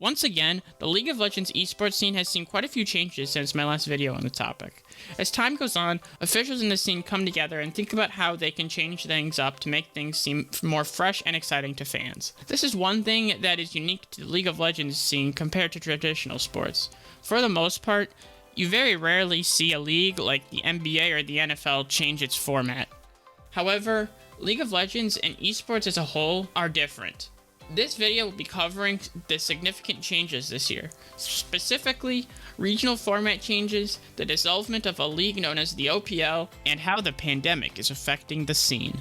Once again, the League of Legends esports scene has seen quite a few changes since my last video on the topic. As time goes on, officials in the scene come together and think about how they can change things up to make things seem more fresh and exciting to fans. This is one thing that is unique to the League of Legends scene compared to traditional sports. For the most part, you very rarely see a league like the NBA or the NFL change its format. However, League of Legends and esports as a whole are different. This video will be covering the significant changes this year, specifically regional format changes, the dissolvement of a league known as the OPL, and how the pandemic is affecting the scene.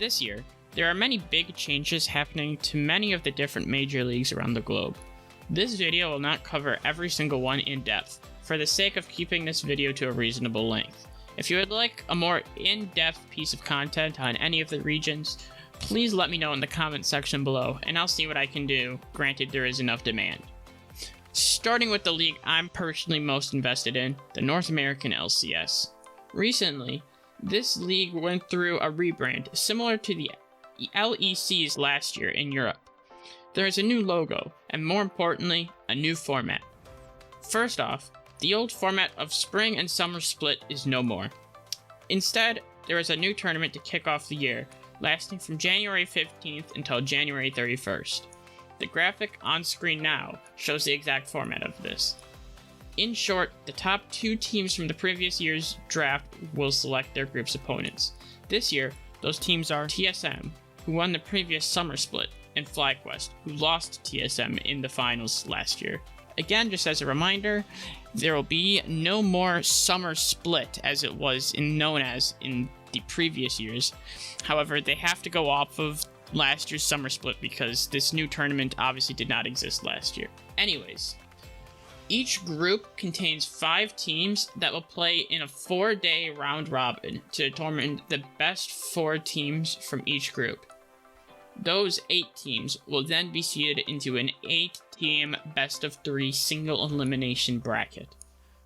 This year, there are many big changes happening to many of the different major leagues around the globe. This video will not cover every single one in depth, for the sake of keeping this video to a reasonable length. If you would like a more in-depth piece of content on any of the regions, please let me know in the comment section below, and I'll see what I can do, granted there is enough demand. Starting with the league I'm personally most invested in, the North American LCS. Recently, this league went through a rebrand similar to the LECs last year in Europe. There is a new logo, and more importantly, a new format. First off, the old format of spring and summer split is no more. Instead, there is a new tournament to kick off the year, lasting from January 15th until January 31st. The graphic on screen now shows the exact format of this. In short, the top 2 teams from the previous year's draft will select their group's opponents. This year, those teams are TSM, who won the previous summer split, and FlyQuest, who lost to TSM in the finals last year. Again, just as a reminder, there will be no more summer split as it was known as in the previous years. However, they have to go off of last year's summer split because this new tournament obviously did not exist last year. Anyways, each group contains 5 teams that will play in a 4-day round robin to determine the best 4 teams from each group. Those 8 teams will then be seeded into an 8-team best-of-3 single elimination bracket.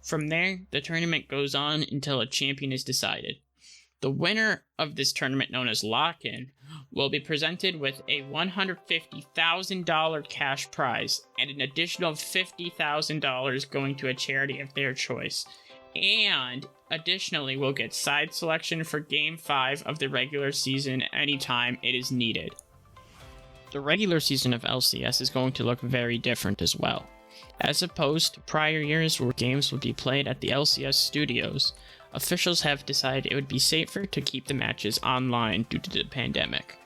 From there, the tournament goes on until a champion is decided. The winner of this tournament, known as Lock-In, will be presented with a $150,000 cash prize and an additional $50,000 going to a charity of their choice. And additionally, will get side selection for Game 5 of the regular season anytime it is needed. The regular season of LCS is going to look very different as well. As opposed to prior years where games would be played at the LCS studios, officials have decided it would be safer to keep the matches online due to the pandemic.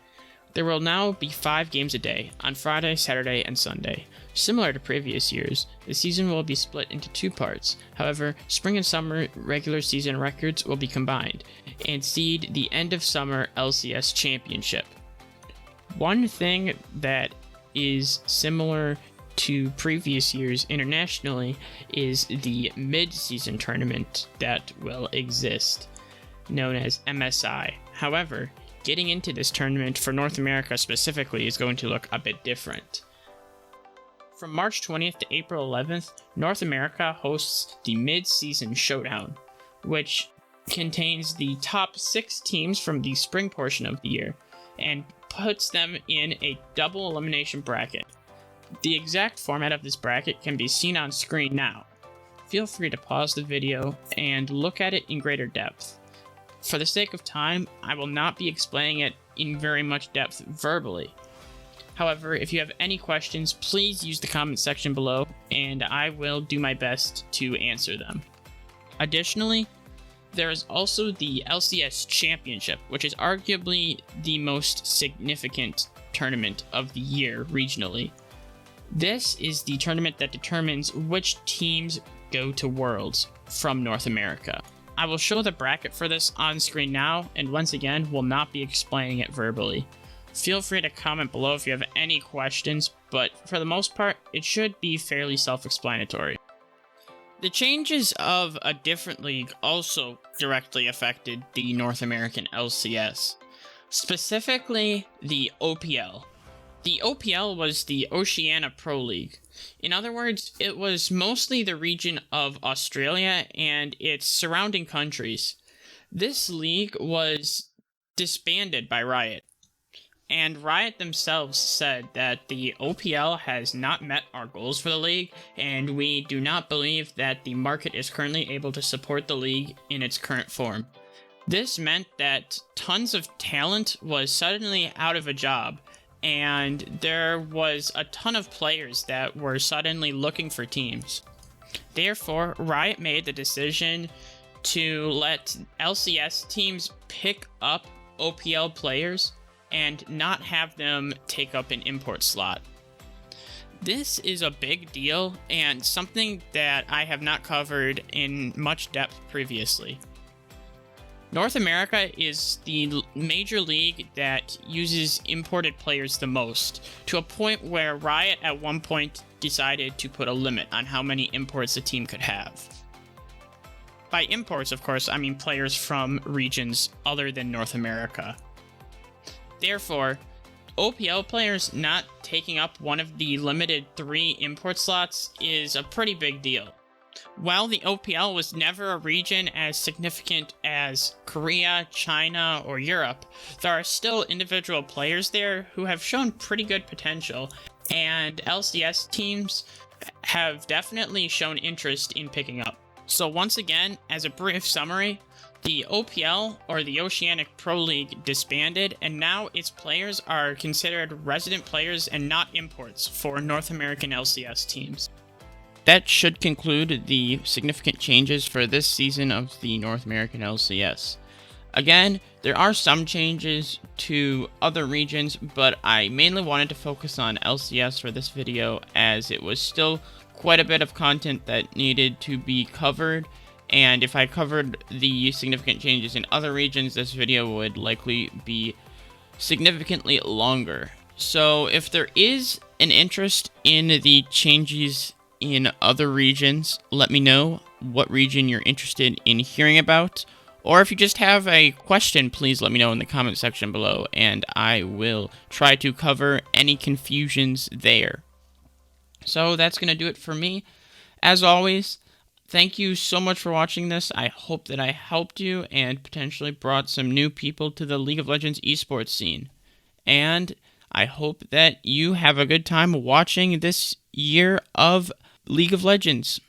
There will now be 5 games a day, on Friday, Saturday, and Sunday. Similar to previous years, the season will be split into 2 parts. However, spring and summer regular season records will be combined, and seed the end of summer LCS Championship. One thing that is similar to previous years internationally is the mid-season tournament that will exist, known as MSI. However, getting into this tournament for North America specifically is going to look a bit different. From March 20th to April 11th, North America hosts the MidSeason Showdown, which contains the top 6 teams from the spring portion of the year, and puts them in a double elimination bracket. The exact format of this bracket can be seen on screen now. Feel free to pause the video and look at it in greater depth. For the sake of time, I will not be explaining it in very much depth verbally. However, if you have any questions, please use the comment section below, and I will do my best to answer them. Additionally, there is also the LCS Championship, which is arguably the most significant tournament of the year regionally. This is the tournament that determines which teams go to Worlds from North America. I will show the bracket for this on screen now, and once again, will not be explaining it verbally. Feel free to comment below if you have any questions, but for the most part, it should be fairly self-explanatory. The changes of a different league also directly affected the North American LCS, specifically the OPL. The OPL was the Oceania Pro League. In other words, it was mostly the region of Australia and its surrounding countries. This league was disbanded by Riot. And Riot themselves said that the OPL has not met our goals for the league, and we do not believe that the market is currently able to support the league in its current form. This meant that tons of talent was suddenly out of a job, and there was a ton of players that were suddenly looking for teams. Therefore, Riot made the decision to let LCS teams pick up OPL players and not have them take up an import slot. This is a big deal and something that I have not covered in much depth previously. North America is the major league that uses imported players the most, to a point where Riot at one point decided to put a limit on how many imports a team could have. By imports, of course, I mean players from regions other than North America. Therefore, OPL players not taking up one of the limited 3 import slots is a pretty big deal. While the OPL was never a region as significant as Korea, China, or Europe, there are still individual players there who have shown pretty good potential, and LCS teams have definitely shown interest in picking up. So once again, as a brief summary, the OPL, or the Oceanic Pro League, disbanded, and now its players are considered resident players and not imports for North American LCS teams. That should conclude the significant changes for this season of the North American LCS. Again, there are some changes to other regions, but I mainly wanted to focus on LCS for this video as it was still quite a bit of content that needed to be covered. And if I covered the significant changes in other regions, this video would likely be significantly longer. So if there is an interest in the changes in other regions, let me know what region you're interested in hearing about. Or if you just have a question, please let me know in the comment section below, and I will try to cover any confusions there. So that's going to do it for me. As always, thank you so much for watching this. I hope that I helped you and potentially brought some new people to the League of Legends esports scene. And I hope that you have a good time watching this year of League of Legends.